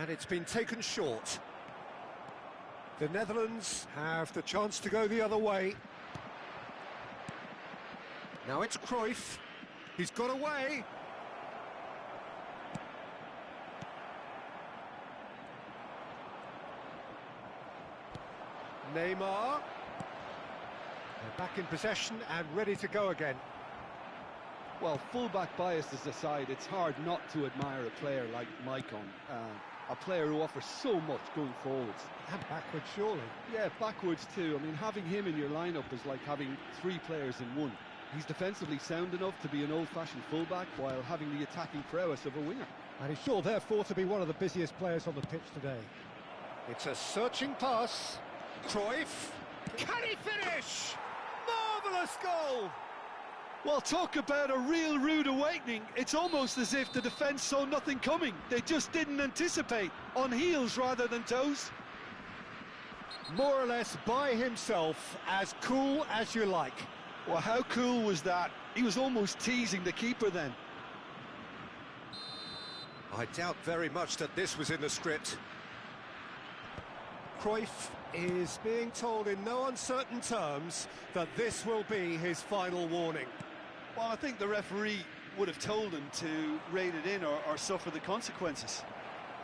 And it's been taken short. The Netherlands have the chance to go the other way. Now it's Cruyff. He's got away. Neymar. They're back in possession and ready to go again. Well, full-back bias aside, it's hard not to admire a player like Maicon. A player who offers so much going forwards. And backwards, surely. Yeah, backwards too. I mean, having him in your lineup is like having three players in one. He's defensively sound enough to be an old-fashioned full-back while having the attacking prowess of a winger. And he's sure, therefore, to be one of the busiest players on the pitch today. It's a searching pass. Cruyff. Can he finish? Marvellous goal! Well, talk about a real rude awakening. It's almost as if the defence saw nothing coming. They just didn't anticipate, on heels rather than toes. More or less by himself, as cool as you like. Well, how cool was that? He was almost teasing the keeper then. I doubt very much that this was in the script. Cruyff is being told in no uncertain terms that this will be his final warning. Well, I think the referee would have told him to rein it in or suffer the consequences.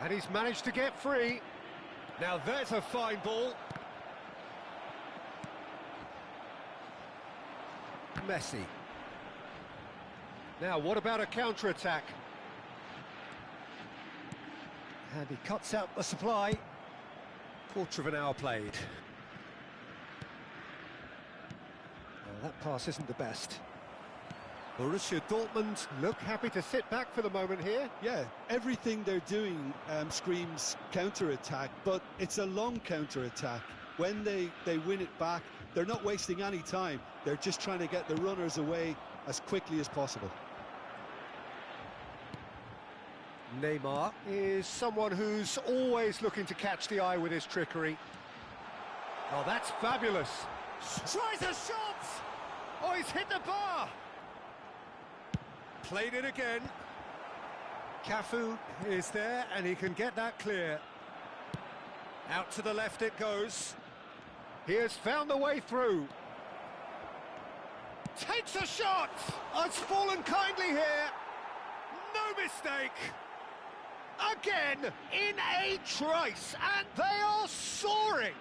And he's managed to get free. Now there's a fine ball. Messi. Now, what about a counter-attack? And he cuts out the supply. Quarter of an hour played. Well, that pass isn't the best. Borussia Dortmund look happy to sit back for the moment here. Yeah, everything they're doing screams counter-attack, but it's a long counter-attack. When they win it back, they're not wasting any time. They're just trying to get the runners away as quickly as possible. Neymar is someone who's always looking to catch the eye with his trickery. Oh, that's fabulous. Tries a shot! Oh, he's hit the bar! Played it again. Cafu is there, and he can get that clear. Out to the left it goes. He has found the way through. Takes a shot! Oh, it's fallen kindly here. No mistake. Again, in a trice, and they are soaring.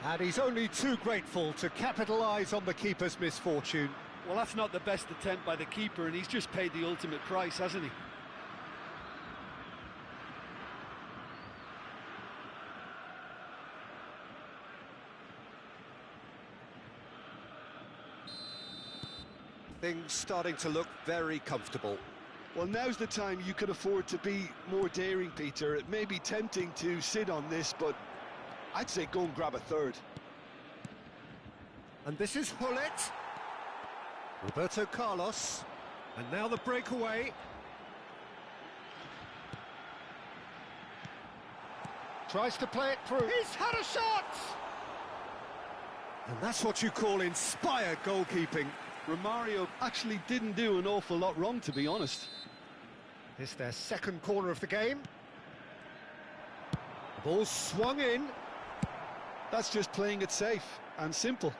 And he's only too grateful to capitalise on the keeper's misfortune. Well, that's not the best attempt by the keeper, and he's just paid the ultimate price, hasn't he? Things starting to look very comfortable. Well, now's the time you can afford to be more daring, Peter. It may be tempting to sit on this, but I'd say go and grab a third. And this is Hullet. Roberto Carlos. And now the breakaway. Tries to play it through. He's had a shot! And that's what you call inspired goalkeeping. Romario actually didn't do an awful lot wrong, to be honest. It's their second corner of the game. The ball swung in. That's just playing it safe and simple.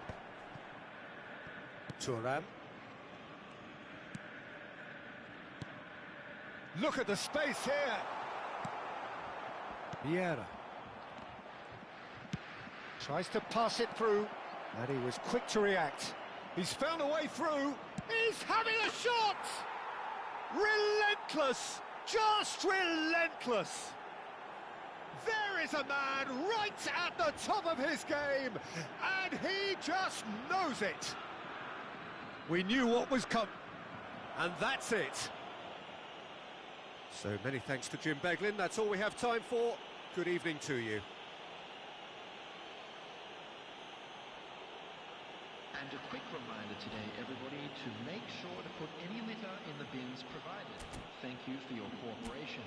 Thuram. Look at the space here. Vieira. Tries to pass it through, and he was quick to react. He's found a way through. He's having a shot! Relentless! Just relentless! There is a man right at the top of his game, and he just knows it. We knew what was coming, and that's it. So many thanks to Jim Beglin. That's all we have time for. Good evening to you. And a quick reminder today, everybody, to make sure to put any litter in the bins provided. Thank you for your cooperation.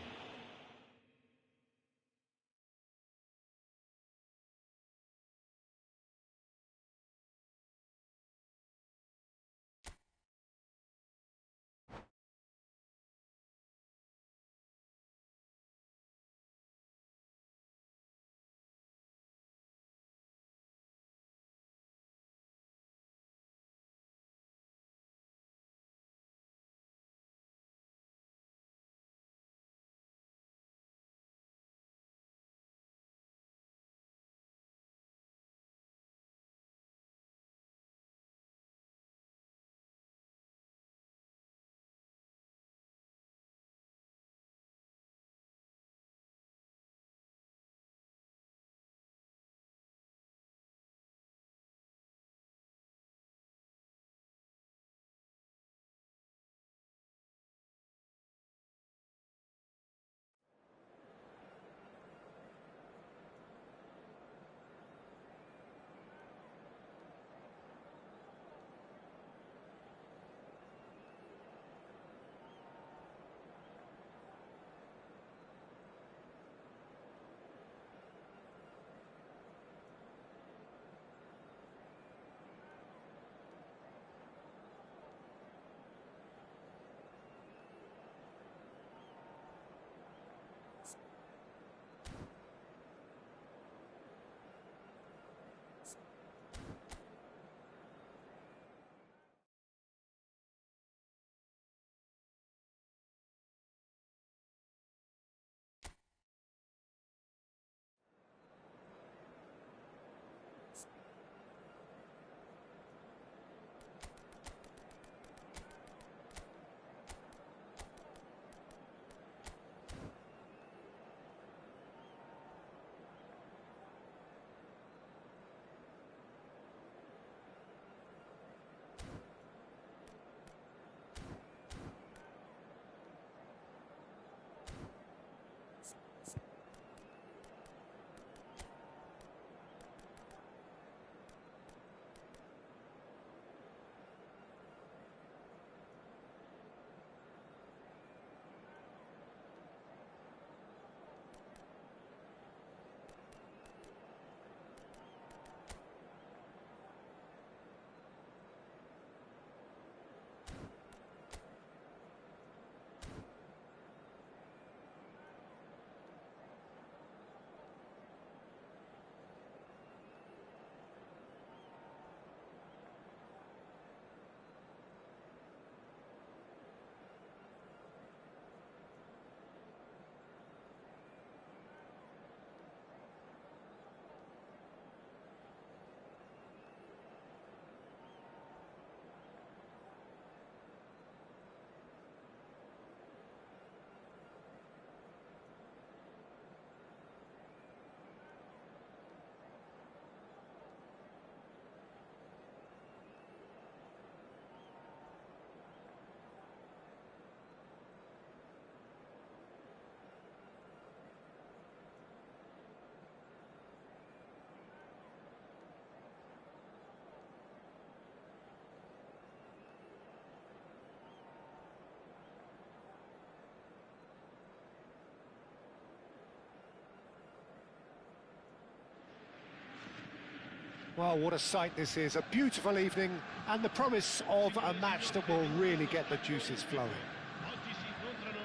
Well, what a sight this is. A beautiful evening and the promise of a match that will really get the juices flowing.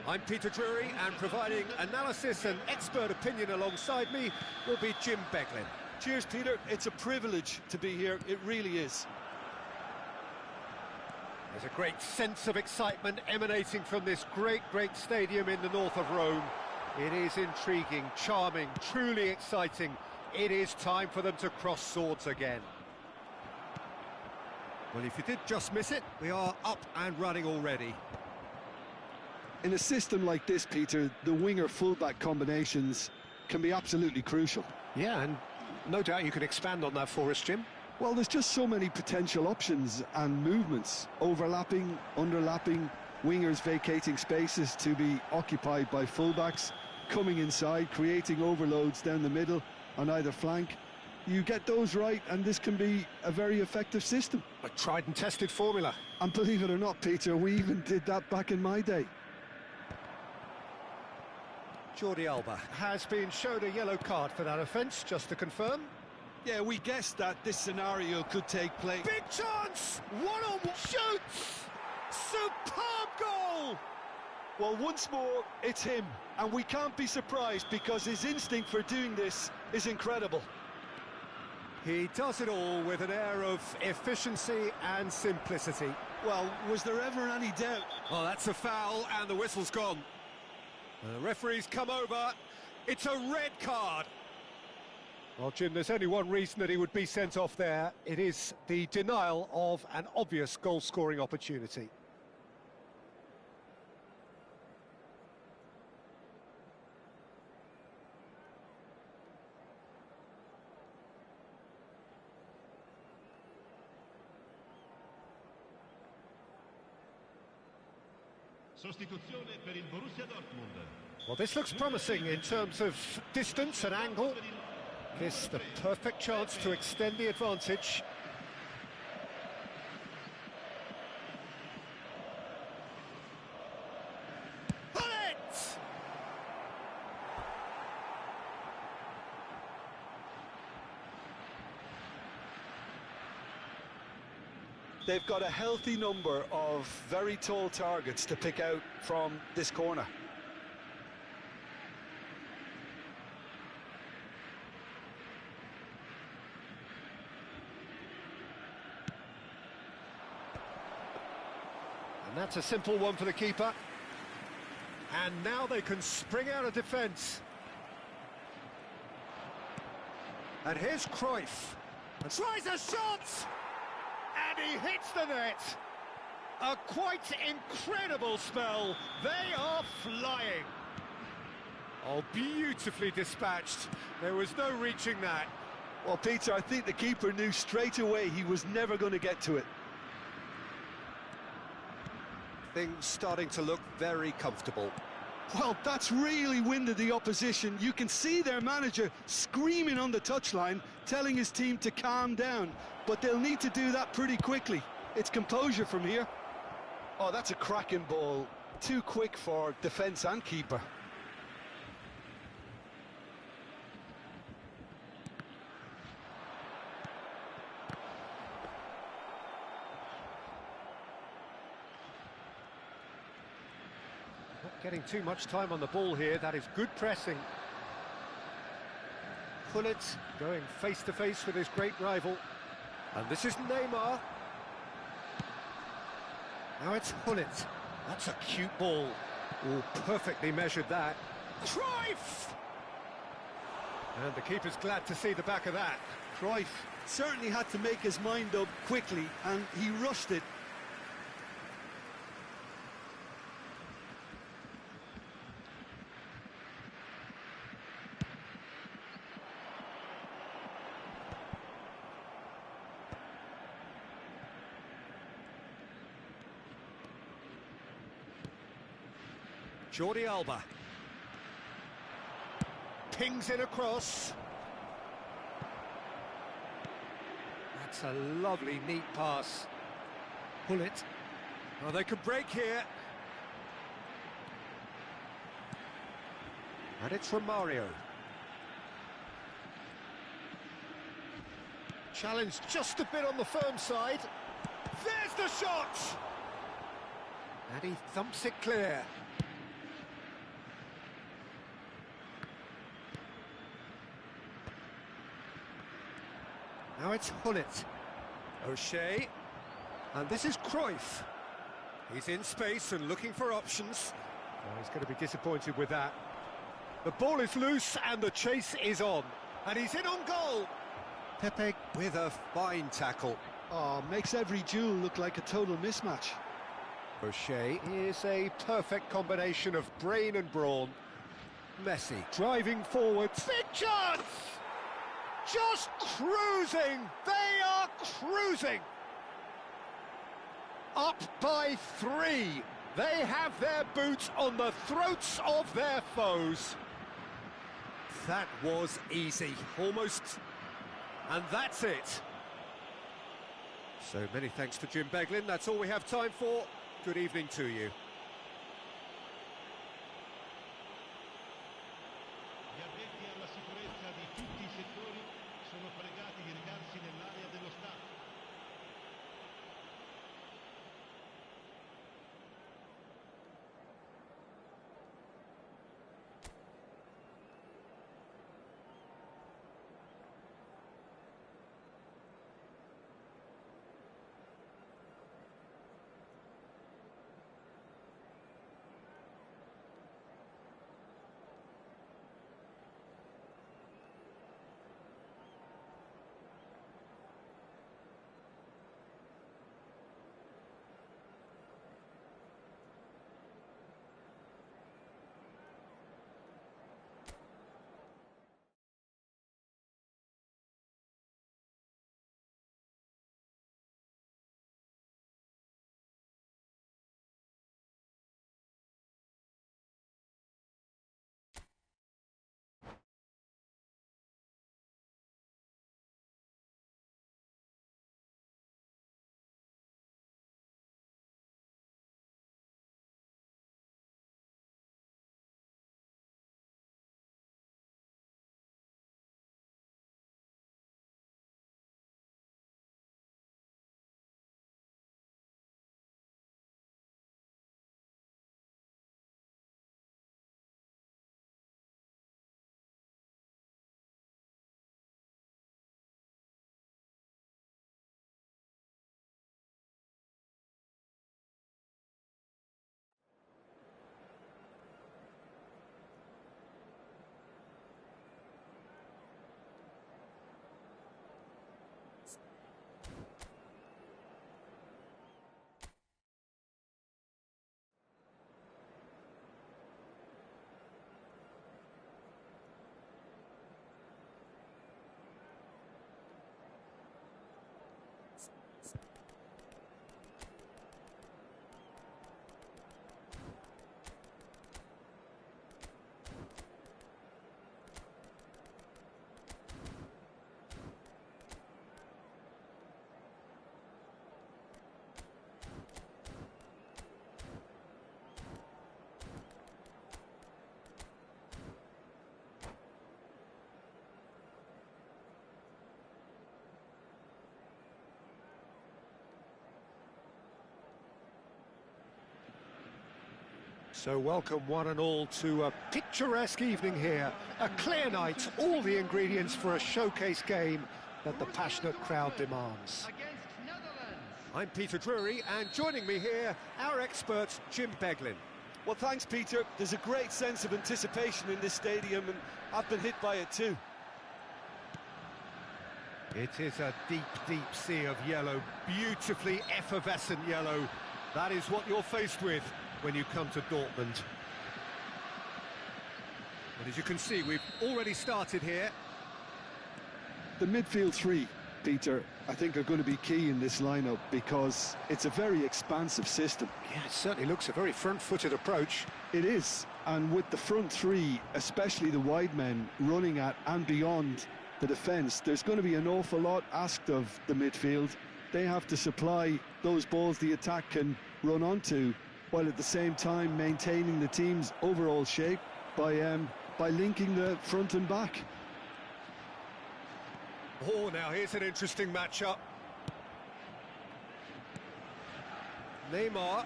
I'm Peter Drury, and providing analysis and expert opinion alongside me will be Jim Beglin. Cheers, Peter. It's a privilege to be here. It really is. There's a great sense of excitement emanating from this great stadium in the north of Rome. It is intriguing, charming, truly exciting. It is time for them to cross swords again. Well, if you did just miss it, we are up and running already. In a system like this, Peter, the winger-fullback combinations can be absolutely crucial. Yeah, and no doubt you can expand on that for us, Jim. Well, there's just so many potential options and movements. Overlapping, underlapping, wingers vacating spaces to be occupied by fullbacks, coming inside, creating overloads down the middle on either flank. You get those right, and this can be a very effective system. A tried and tested formula. And believe it or not, Peter, we even did that back in my day. Jordi Alba Has been shown a yellow card for that offence, just to confirm. Yeah, we guessed that this scenario could take place. Big chance! One-on-one shoots! Superb goal! Well, once more, it's him. And we can't be surprised because his instinct for doing this is incredible. He does it all with an air of efficiency and simplicity. Well, was there ever any doubt? Well, that's a foul and the whistle's gone. The referee's come over. It's a red card. Well, Jim, there's only one reason that he would be sent off there. It is the denial of an obvious goal-scoring opportunity. Sostituzione per il Borussia Dortmund. Well, this looks promising in terms of distance and angle. This the perfect chance to extend the advantage. Pull it! They've got a healthy number of very tall targets to pick out from this corner. And that's a simple one for the keeper. And now they can spring out of defence. And here's Cruyff. And tries a shot! And he hits the net. A quite incredible spell. They are flying. Oh, beautifully dispatched. There was no reaching that. Well, Peter, I think the keeper knew straight away he was never going to get to it. Things starting to look very comfortable. Well, that's really winded the opposition. You can see their manager screaming on the touchline, telling his team to calm down. But they'll need to do that pretty quickly. It's composure from here. Oh, that's a cracking ball. Too quick for defence and keeper. Not getting too much time on the ball here. That is good pressing. Gullit going face-to-face with his great rival. And this is Neymar. Now it's Gullit. That's a cute ball. Oh, perfectly measured that. Cruyff! And the keeper's glad to see the back of that. Cruyff certainly had to make his mind up quickly, and he rushed it. Jordi Alba. Pings it across. That's a lovely, neat pass. Gullit. Oh, they could break here. And it's from Mario. Challenged just a bit on the firm side. There's the shot! And he thumps it clear. Now it's Hullet. O'Shea. And this is Cruyff. He's in space and looking for options. Oh, he's going to be disappointed with that. The ball is loose and the chase is on. And he's in on goal. Pepe with a fine tackle. Oh, makes every duel look like a total mismatch. O'Shea. Is a perfect combination of brain and brawn. Messi. Driving forwards. Big chance! Just cruising! They are cruising! Up by 3. They have their boots on the throats of their foes. That was easy, almost. And that's it. So many thanks to Jim Beglin. That's all we have time for. Good evening to you. Gli addetti alla sicurezza di tutti i settori sono pregati di recarsi nell'area dello stadio. So welcome one and all to a picturesque evening here. A clear night, all the ingredients for a showcase game that the passionate crowd demands. I'm Peter Drury, and joining me here, our expert, Jim Beglin. Well, thanks, Peter. There's a great sense of anticipation in this stadium, and I've been hit by it too. It is a deep, deep sea of yellow, beautifully effervescent yellow. That is what you're faced with when you come to Dortmund. But as you can see, we've already started here. The midfield three, Peter, I think are going to be key in this lineup because it's a very expansive system. Yeah, it certainly looks a very front-footed approach. It is, and with the front three, especially the wide men, running at and beyond the defence, there's going to be an awful lot asked of the midfield. They have to supply those balls the attack can run onto, while at the same time maintaining the team's overall shape by linking the front and back. Oh, now here's an interesting matchup. Neymar.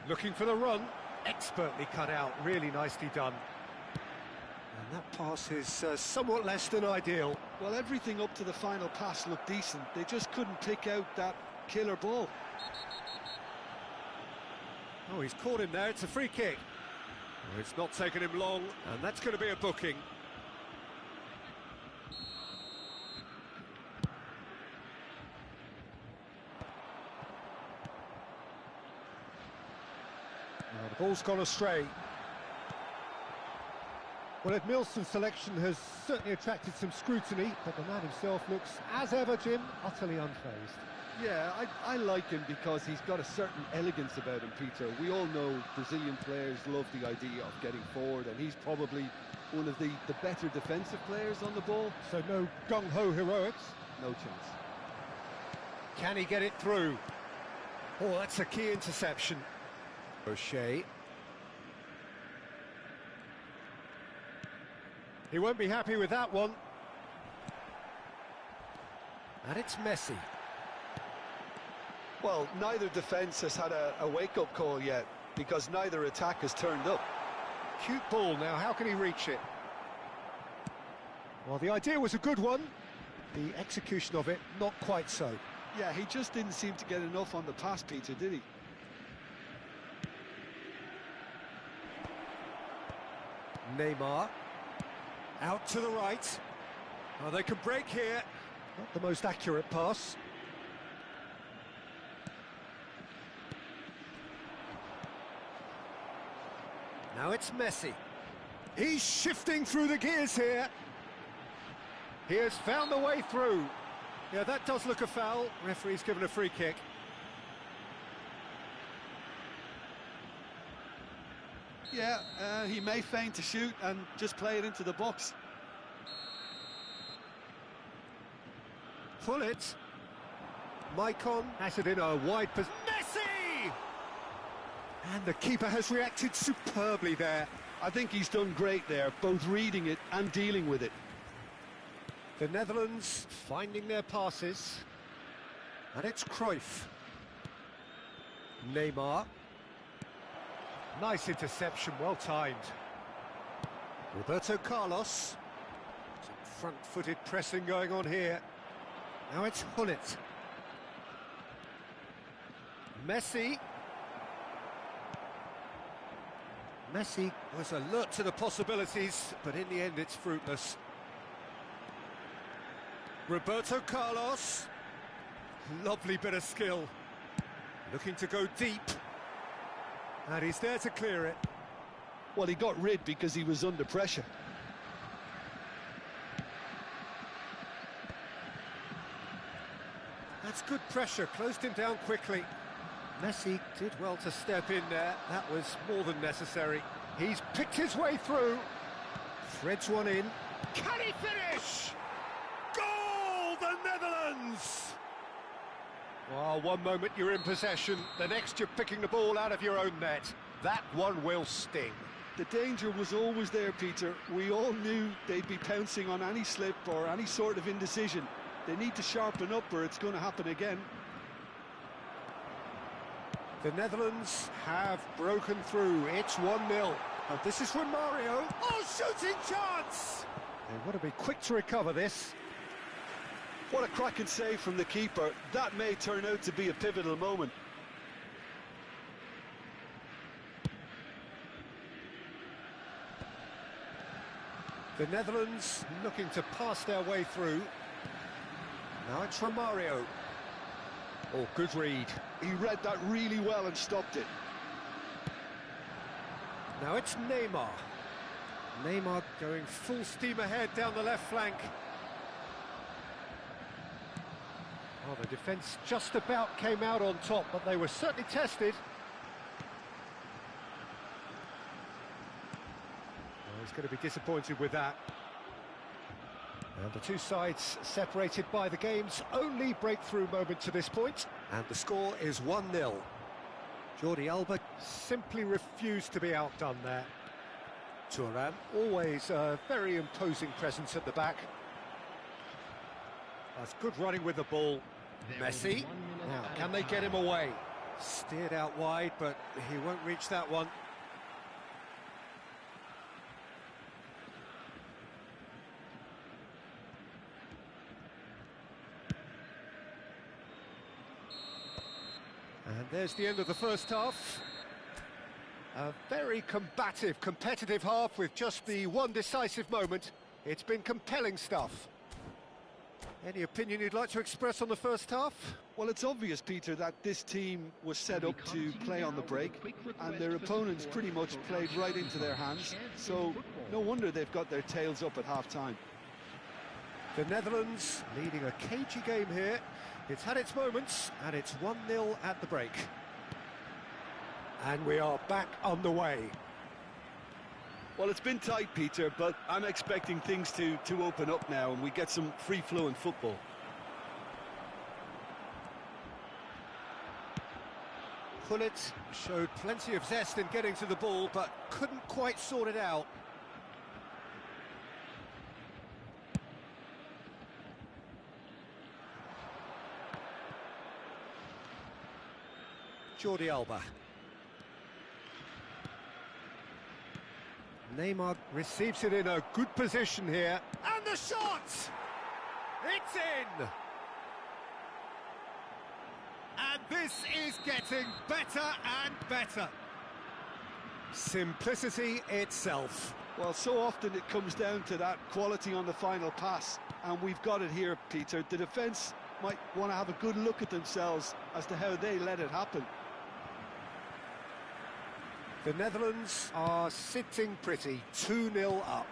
Looking for the run. Expertly cut out, really nicely done. And that pass is somewhat less than ideal. Well, everything up to the final pass looked decent. They just couldn't pick out that killer ball. Oh, he's caught him there. It's a free kick. Well, it's not taken him long, and that's going to be a booking. Now, the ball's gone astray. Well, Edmilson's selection has certainly attracted some scrutiny, but the man himself looks, as ever, Jim, utterly unfazed. Yeah, I like him because he's got a certain elegance about him, Peter. We all know Brazilian players love the idea of getting forward, and he's probably one of the better defensive players on the ball. So no gung-ho heroics. No chance. Can he get it through? Oh, that's a key interception. O'Shea. He won't be happy with that one. And it's Messi. Well, neither defence has had a wake-up call yet, because neither attack has turned up. Cute ball now, how can he reach it? Well, the idea was a good one. The execution of it, not quite so. Yeah, he just didn't seem to get enough on the pass, Peter, did he? Neymar. Out to the right. Oh, they can break here. Not the most accurate pass. Now it's Messi. He's shifting through the gears here. He has found the way through. Yeah, that does look a foul. Referee's given a free kick. Yeah, he may feign to shoot and just play it into the box. Pull it. Maicon has it in a wide position. Messi! And the keeper has reacted superbly there. I think he's done great there, both reading it and dealing with it. The Netherlands finding their passes. And it's Cruyff. Neymar. Nice interception, well timed. Roberto Carlos. Some front-footed pressing going on here. Now it's Hullet. Messi. Messi was alert to the possibilities, but in the end it's fruitless. Roberto Carlos. Lovely bit of skill. Looking to go deep. And he's there to clear it. Well, he got rid because he was under pressure. That's good pressure, closed him down quickly. Messi did well to step in there, that was more than necessary. He's picked his way through. Threads one in. Can he finish? Goal, the Netherlands! Well, one moment you're in possession, the next you're picking the ball out of your own net. That one will sting. The danger was always there, Peter. We all knew they'd be pouncing on any slip or any sort of indecision. They need to sharpen up or it's going to happen again. The Netherlands have broken through. It's 1-0. And this is from Mario. Oh, shooting chance! They want to be quick to recover this. What a cracking save from the keeper. That may turn out to be a pivotal moment. The Netherlands looking to pass their way through. Now it's from Mario. Oh, good read. He read that really well and stopped it. Now it's Neymar. Neymar going full steam ahead down the left flank. Oh, the defence just about came out on top, but they were certainly tested. Oh, he's going to be disappointed with that. And the two sides separated by the game's only breakthrough moment to this point. And the score is 1-0. Jordi Alba simply refused to be outdone there. Thuram, always a very imposing presence at the back. That's good running with the ball. Messi. Now, can they get him away? Steered out wide, but he won't reach that one. And there's the end of the first half. A very combative, competitive half with just the one decisive moment. It's been compelling stuff. Any opinion you'd like to express on the first half? Well, it's obvious, Peter, that this team was set up to play on the break, and their opponents pretty much played right into their hands, so no wonder they've got their tails up at half-time. The Netherlands leading a cagey game here. It's had its moments, and it's 1-0 at the break. And we are back on the way. Well, it's been tight, Peter, but I'm expecting things to open up now and we get some free-flowing football. Pullet showed plenty of zest in getting to the ball, but couldn't quite sort it out. Jordi Alba. Neymar receives it in a good position here. And the shot! It's in! And this is getting better and better. Simplicity itself. Well, so often it comes down to that quality on the final pass, and we've got it here, Peter. The defence might want to have a good look at themselves as to how they let it happen. The Netherlands are sitting pretty, 2-0 up.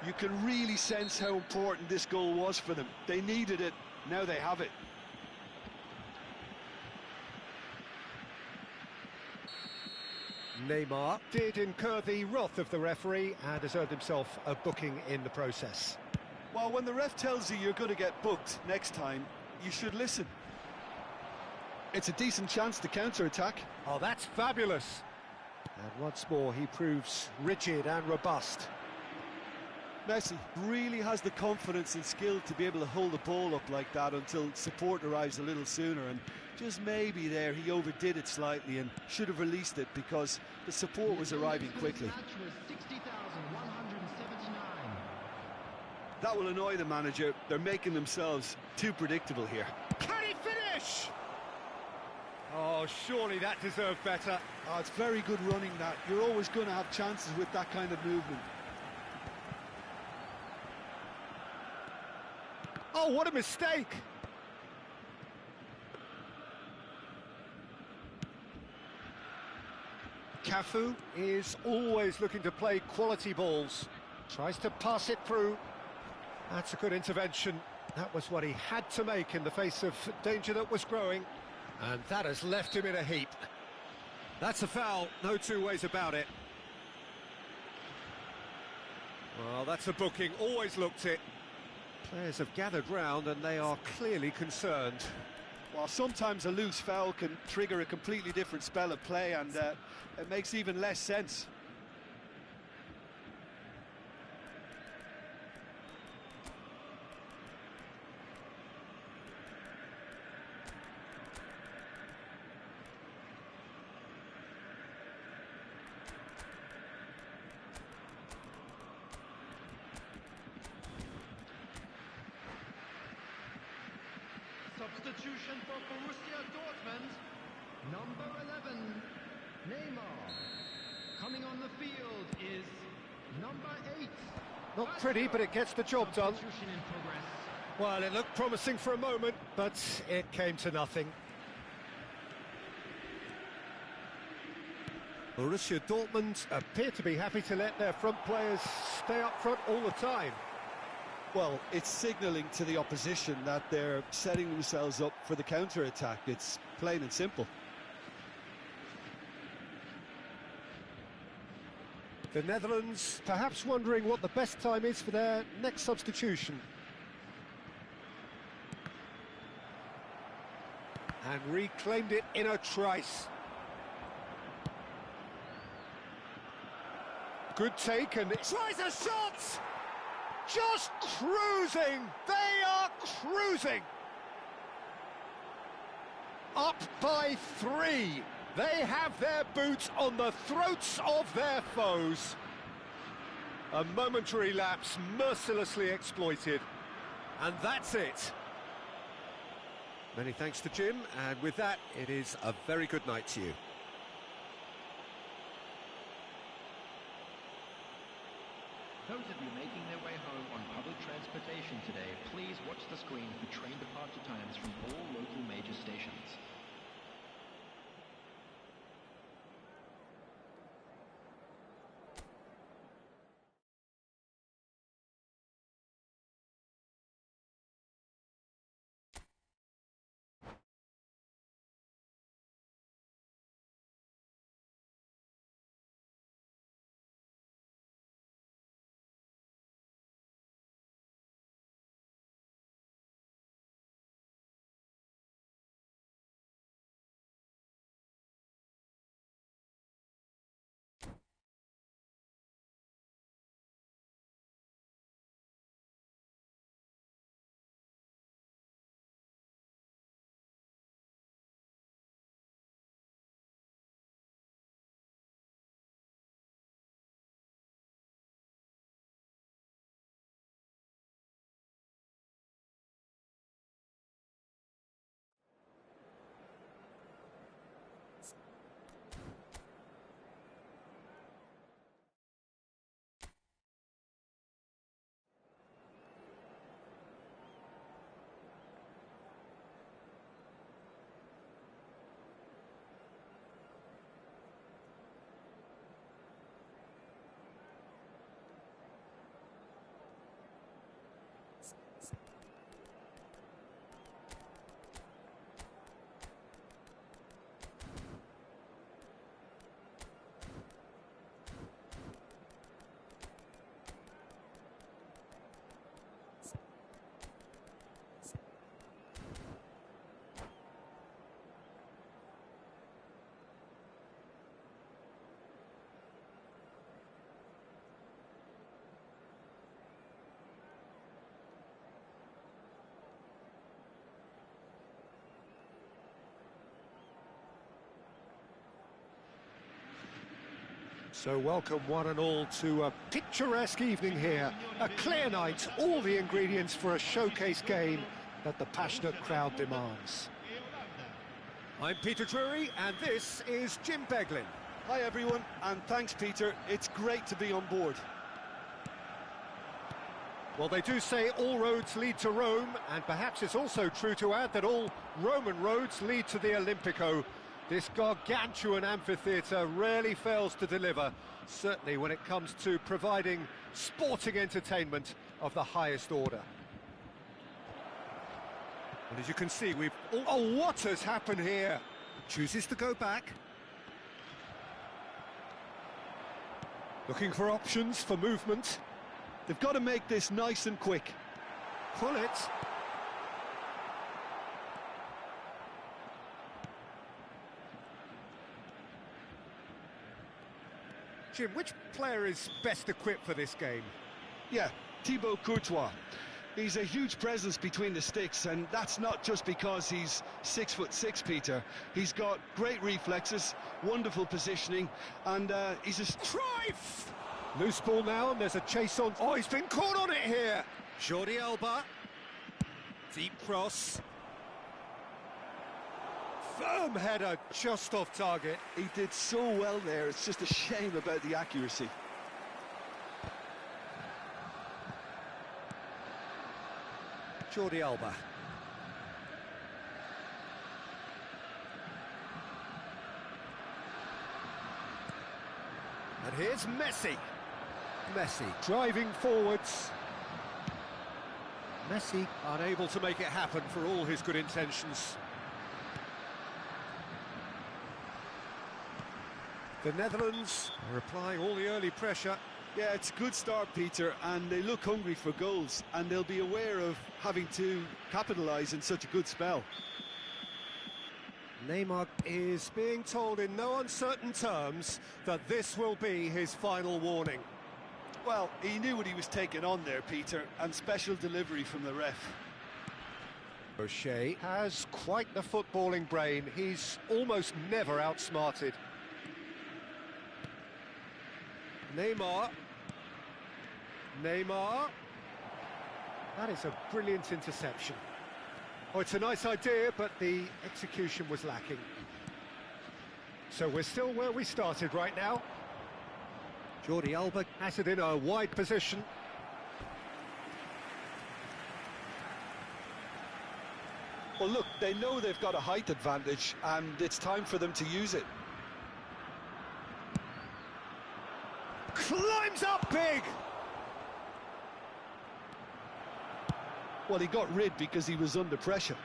You can really sense how important this goal was for them. They needed it, now they have it. Neymar did incur the wrath of the referee and has earned himself a booking in the process. Well, when the ref tells you you're going to get booked next time, you should listen. It's a decent chance to counter-attack. Oh, that's fabulous. And once more, he proves rigid and robust. Messi really has the confidence and skill to be able to hold the ball up like that until support arrives a little sooner, and just maybe there he overdid it slightly and should have released it because the support was arriving quickly. That will annoy the manager. They're making themselves too predictable here. Can he finish? Oh, surely that deserved better. Oh, it's very good running, that. You're always going to have chances with that kind of movement. Oh, what a mistake! Cafu is always looking to play quality balls. Tries to pass it through. That's a good intervention. That was what he had to make in the face of danger that was growing. And that has left him in a heap. That's a foul, no two ways about it. Well, that's a booking, always looked it. Players have gathered round and they are clearly concerned. Well, sometimes a loose foul can trigger a completely different spell of play, and it makes even less sense. Substitution for Borussia Dortmund, number 11, Neymar. Coming on the field is number 8. Not pretty, but it gets the job done. Substitution in progress. Well, it looked promising for a moment, but it came to nothing. Borussia Dortmund appear to be happy to let their front players stay up front all the time. Well, it's signalling to the opposition that they're setting themselves up for the counter-attack. It's plain and simple. The Netherlands perhaps wondering what the best time is for their next substitution. And reclaimed it in a trice. Good take, and it tries a shot! Just cruising! They are cruising. Up by 3. They have their boots on the throats of their foes. A momentary lapse mercilessly exploited. And that's it. Many thanks to Jim, and with that, it is a very good night to you. Those of you making their way home on public transportation today, please watch the screen for train departure times from all local major stations. So welcome one and all to a picturesque evening here. A clear night, all the ingredients for a showcase game that the passionate crowd demands. I'm Peter Drury, and this is Jim Beglin. Hi everyone, and thanks Peter, it's great to be on board. Well, they do say all roads lead to Rome, and perhaps it's also true to add that all Roman roads lead to the Olimpico. This gargantuan amphitheatre rarely fails to deliver, certainly when it comes to providing sporting entertainment of the highest order. And as you can see, we've... Oh, what has happened here? Chooses to go back. Looking for options for movement. They've got to make this nice and quick. Pull it. Jim, which player is best equipped for this game? Yeah, Thibaut Courtois. He's a huge presence between the sticks, and that's not just because he's 6'6", Peter. He's got great reflexes, wonderful positioning, and he's a... Cruyff! Loose ball now, and there's a chase on. Oh, he's been caught on it here. Jordi Alba. Deep cross. Firm header, just off target. He did so well there, it's just a shame about the accuracy. Jordi Alba. And here's Messi. Messi driving forwards. Messi unable to make it happen for all his good intentions. The Netherlands are applying all the early pressure. Yeah, it's a good start, Peter, and they look hungry for goals, and they'll be aware of having to capitalise in such a good spell. Neymar is being told in no uncertain terms that this will be his final warning. Well, he knew what he was taking on there, Peter, and special delivery from the ref. O'Shea has quite the footballing brain. He's almost never outsmarted. Neymar. That is a brilliant interception. Oh, it's a nice idea, but the execution was lacking. So we're still where we started right now. Jordi Alba has it in a wide position. Well, look, they know they've got a height advantage, and it's time for them to use it. Climbs up big! Well, he got rid because he was under pressure.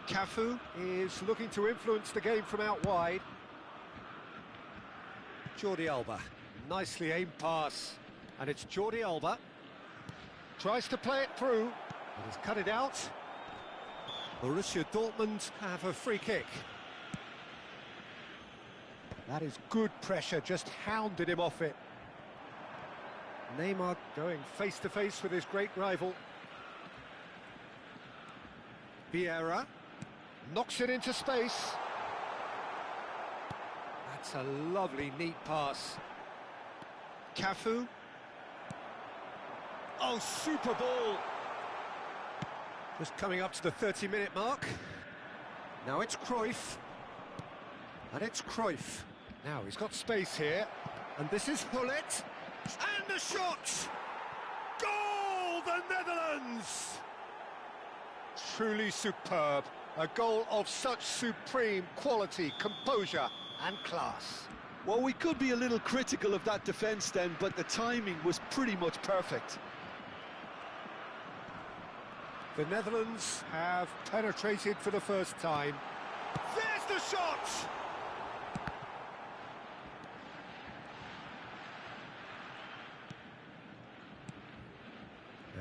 Cafu is looking to influence the game from out wide. Jordi Alba, nicely aimed pass, and it's Jordi Alba. Tries to play it through, but he's cut it out. Borussia Dortmund have a free kick. That is good pressure, just hounded him off it. Neymar going face-to-face with his great rival. Vieira knocks it into space. That's a lovely, neat pass. Cafu. Oh, super ball. Just coming up to the 30-minute mark. Now it's Cruyff. And it's Cruyff. Now he's got space here. And this is Hullet. And the shot! Goal, the Netherlands! Truly superb. A goal of such supreme quality, composure and class. Well, we could be a little critical of that defence then, but the timing was pretty much perfect. The Netherlands have penetrated for the first time. There's the shot!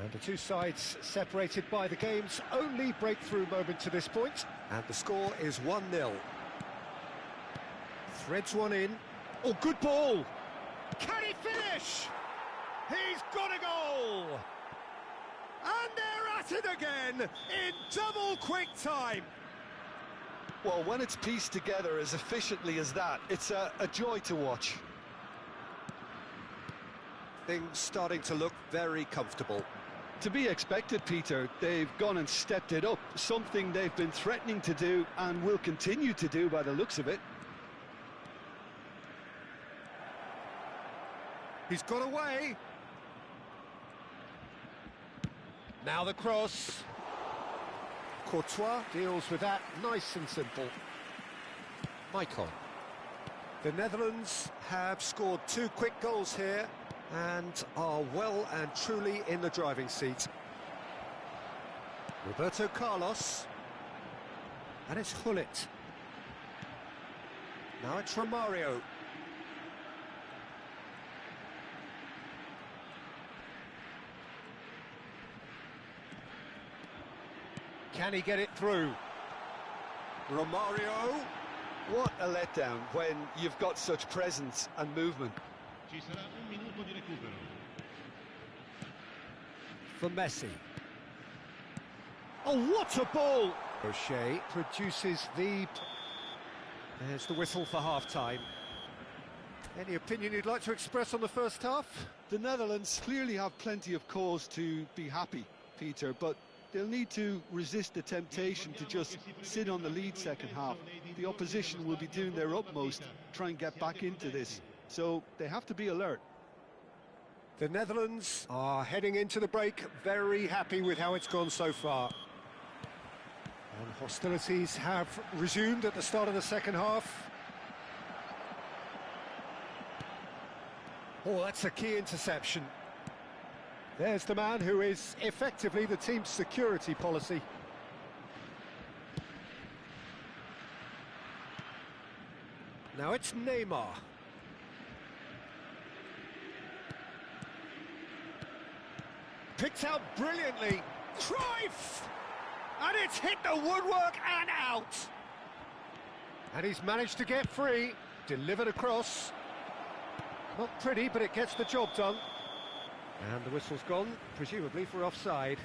And the two sides separated by the game's only breakthrough moment to this point. And the score is 1-0. Threads one in. Oh, good ball! Can he finish? He's got a goal! And they're at it again in double quick time. Well, when it's pieced together as efficiently as that, it's a joy to watch. Things starting to look very comfortable. To be expected, Peter. They've gone and stepped it up, something they've been threatening to do and will continue to do by the looks of it. He's got away. Now the cross. Courtois deals with that nice and simple. Maicon. The Netherlands have scored 2 quick goals here and are well and truly in the driving seat. Roberto Carlos. And it's Hullet. Now it's Romario. Can he get it through? Romario. What a letdown when you've got such presence and movement. Ci sarà un minuto di recupero. For Messi. Oh, what a ball! O'Shea produces the... There's the whistle for half-time. Any opinion you'd like to express on the first half? The Netherlands clearly have plenty of cause to be happy, Peter, but they'll need to resist the temptation to just sit on the lead second half. The opposition will be doing their utmost to try and get back into this, so they have to be alert. The Netherlands are heading into the break very happy with how it's gone so far. And hostilities have resumed at the start of the second half. Oh, that's a key interception. There's the man who is effectively the team's security policy. Now it's Neymar. Picked out brilliantly. Cruyff! And it's hit the woodwork and out. And he's managed to get free. Delivered across. Not pretty, but it gets the job done. And the whistle's gone, presumably for offside.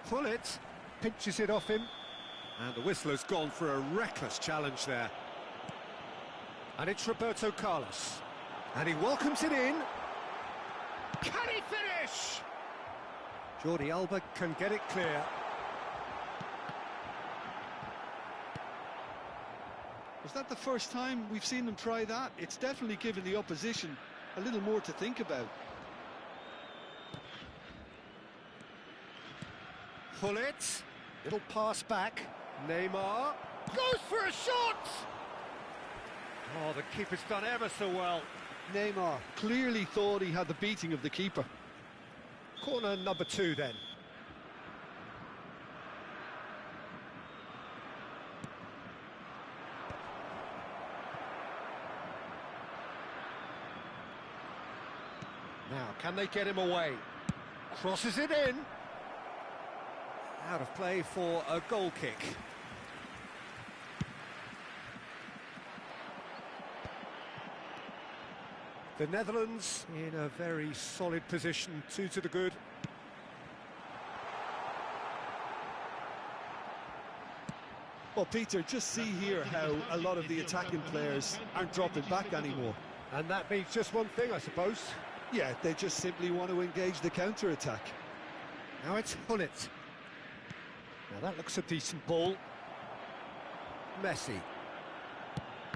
Pull it, pinches it off him, and the whistler's gone for a reckless challenge there. And it's Roberto Carlos, and he welcomes it in. Can he finish? Jordi Alba can get it clear. Was that the first time we've seen them try that? It's definitely given the opposition a little more to think about. Pull it, little pass back. Neymar Goes for a shot! Oh, the keeper's done ever so well. Neymar clearly thought he had the beating of the keeper. Corner number 2 then. Now, can they get him away? Crosses it in. Out of play for a goal kick. The Netherlands in a very solid position, 2 to the good. Well, Peter, just see here how a lot of the attacking players aren't dropping back anymore. And that means just one thing, I suppose. Yeah, they just simply want to engage the counter-attack. Now it's Hullet. Now that looks a decent ball. Messi.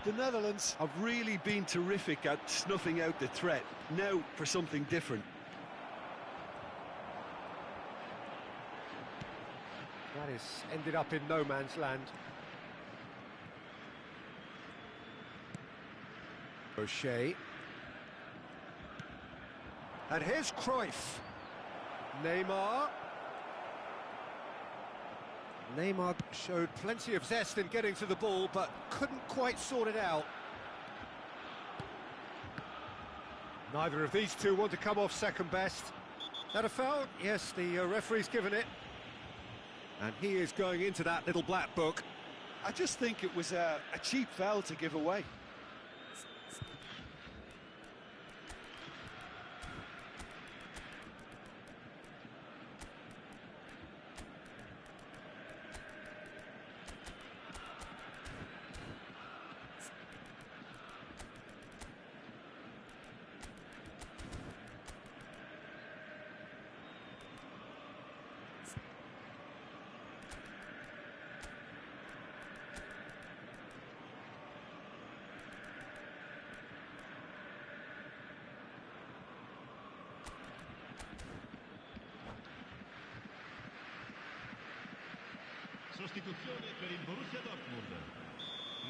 The Netherlands have really been terrific at snuffing out the threat. Now for something different. That is ended up in no man's land. O'Shea. And here's Cruyff. Neymar. Neymar showed plenty of zest in getting to the ball, but couldn't quite sort it out. Neither of these two want to come off second best. That a foul? Yes, the referee's given it. And he is going into that little black book. I just think it was a cheap foul to give away.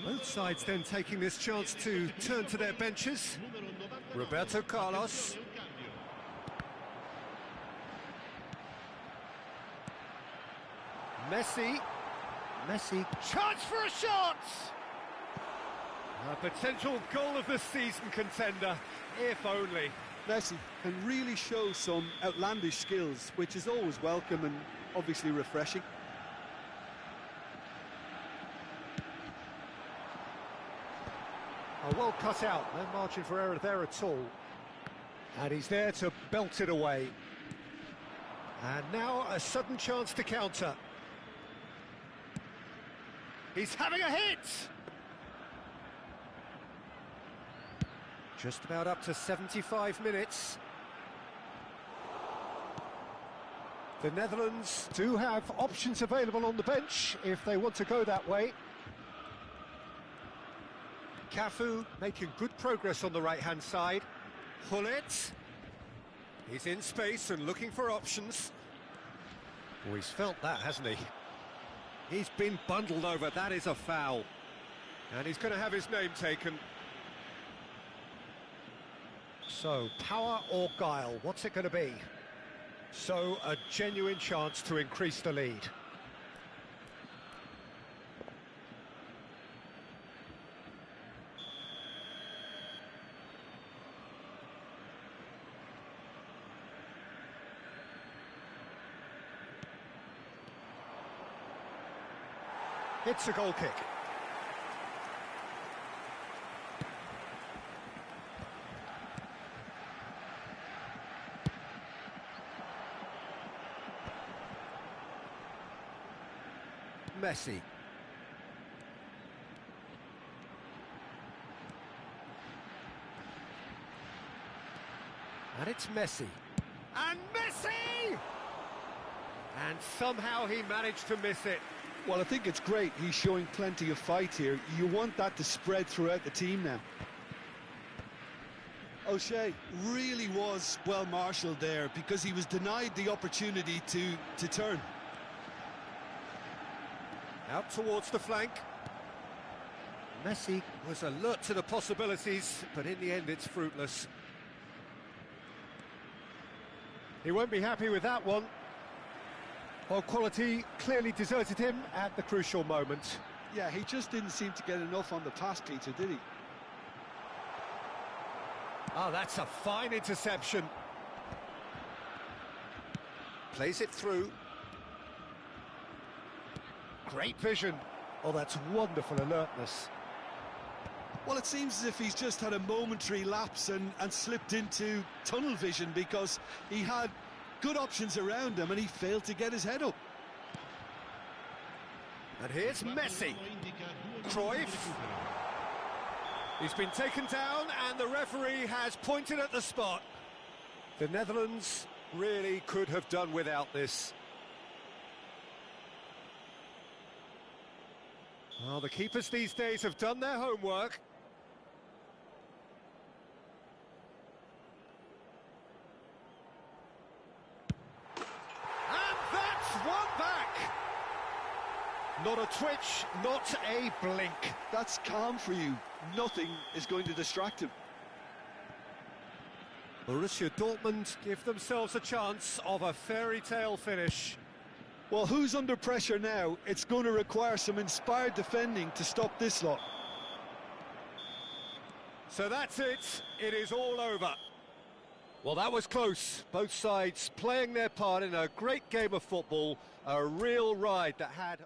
Both sides then taking this chance to turn to their benches. Roberto Carlos. Messi. Chance for a shot! A potential goal of the season contender, if only. Messi can really show some outlandish skills, which is always welcome and obviously refreshing. Oh, well cut out, no margin for error there at all. And he's there to belt it away. And now a sudden chance to counter. He's having a hit! Just about up to 75 minutes. The Netherlands do have options available on the bench if they want to go that way. Cafu making good progress on the right-hand side. Hullet. He's in space and looking for options. Oh, he's felt that, hasn't he? He's been bundled over, that is a foul. And he's going to have his name taken. So, power or guile, what's it going to be? So, a genuine chance to increase the lead. It's a goal kick. Messi. And it's Messi. And Messi! And somehow he managed to miss it. Well, I think it's great. He's showing plenty of fight here. You want that to spread throughout the team now. O'Shea really was well marshalled there because he was denied the opportunity to turn. Out towards the flank. Messi was alert to the possibilities, but in the end it's fruitless. He won't be happy with that one. Well, quality clearly deserted him at the crucial moment. Yeah, he just didn't seem to get enough on the pass, Peter, did he? Oh, that's a fine interception. Plays it through. Great vision. Oh, that's wonderful alertness. Well, it seems as if he's just had a momentary lapse and slipped into tunnel vision because he had good options around him and he failed to get his head up. And here's Messi. Cruyff. He's been taken down and the referee has pointed at the spot. The Netherlands really could have done without this. Well, the keepers these days have done their homework. And that's one back! Not a twitch, not a blink. That's calm for you. Nothing is going to distract him. Borussia Dortmund give themselves a chance of a fairy tale finish. Well, who's under pressure now? It's going to require some inspired defending to stop this lot. So that's it. It is all over. Well, that was close. Both sides playing their part in a great game of football. A real ride that had...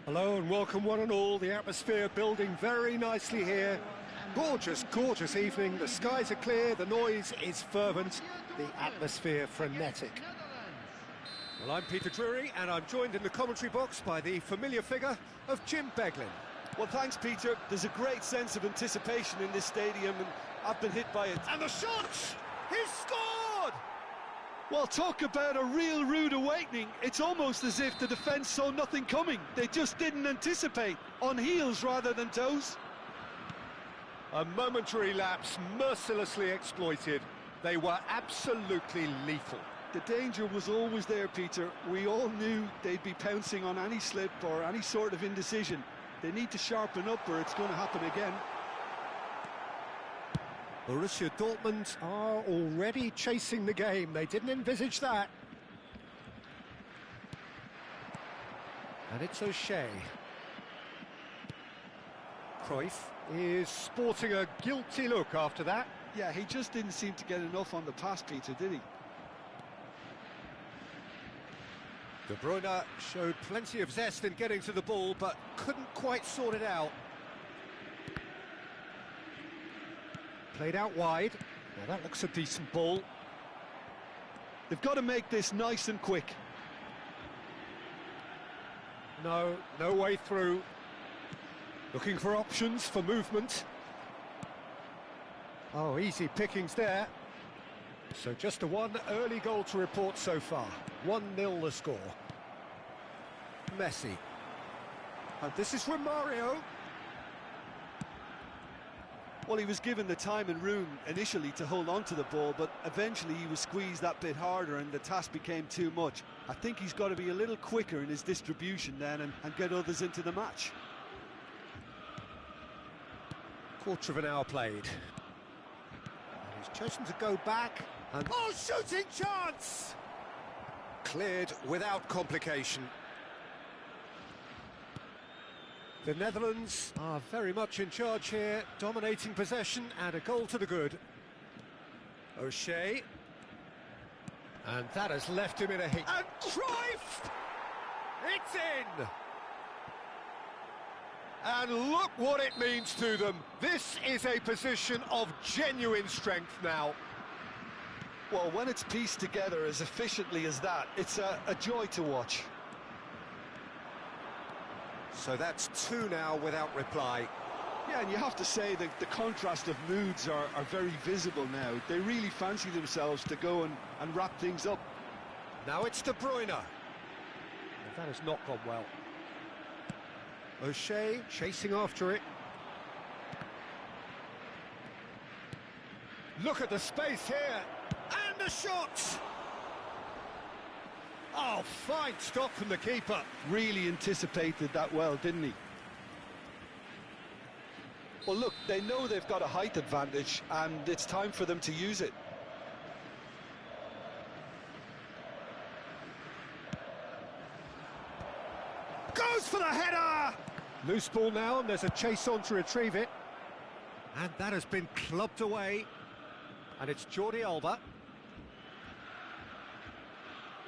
Hello and welcome one and all. The atmosphere building very nicely here. Gorgeous, gorgeous evening. The skies are clear, the noise is fervent, the atmosphere frenetic. Well, I'm Peter Drury and I'm joined in the commentary box by the familiar figure of Jim Beglin. Well, thanks, Peter. There's a great sense of anticipation in this stadium and I've been hit by it. And the shot! He's scored! Well, talk about a real rude awakening. It's almost as if the defence saw nothing coming. They just didn't anticipate, on heels rather than toes. A momentary lapse mercilessly exploited. They were absolutely lethal. The danger was always there, Peter. We all knew they'd be pouncing on any slip or any sort of indecision. They need to sharpen up or it's going to happen again. Borussia Dortmund are already chasing the game. They didn't envisage that. And it's O'Shea. Cruyff is sporting a guilty look after that. Yeah, he just didn't seem to get enough on the pass, Peter, did he? De Bruyne showed plenty of zest in getting to the ball, but couldn't quite sort it out. Played out wide. Now that looks a decent ball. They've got to make this nice and quick. No way through. Looking for options for movement. Oh, easy pickings there. So just the one early goal to report so far. 1-0 the score. Messi. And this is Romario. Well, he was given the time and room initially to hold on to the ball, but eventually he was squeezed that bit harder and the task became too much. I think he's got to be a little quicker in his distribution then and get others into the match. Quarter of an hour played. And he's chosen to go back. And Oh, shooting chance! cleared without complication. The Netherlands are very much in charge here, dominating possession and a goal to the good. O'Shea. And that has left him in a heap. And Cruyff! It's in! And look what it means to them. This is a position of genuine strength now. Well, when it's pieced together as efficiently as that, it's a joy to watch. So that's two now without reply. Yeah, and you have to say that the contrast of moods are very visible now. They really fancy themselves to go and wrap things up. Now it's De Bruyne. And that has not gone well. O'Shea chasing after it. Look at the space here. And the shot! Oh, fine stop from the keeper. Really anticipated that well, didn't he? Well, look, they know they've got a height advantage, and it's time for them to use it. Goes for the header! Loose ball now, and there's a chase on to retrieve it. And that has been clubbed away. And it's Jordi Alba.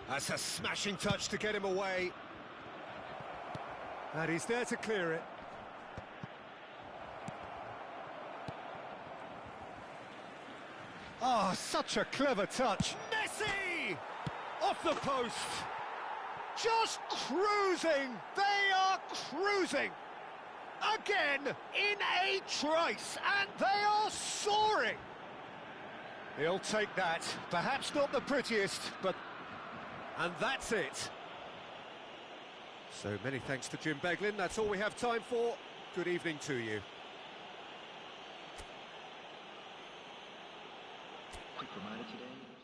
That's a smashing touch to get him away. And he's there to clear it. Oh, such a clever touch. Messi! Off the post. Just cruising! They are cruising! Again, in a trice, and they are soaring! He'll take that. Perhaps not the prettiest, but... And that's it. So many thanks to Jim Beglin. That's all we have time for. Good evening to you. Quick reminder today.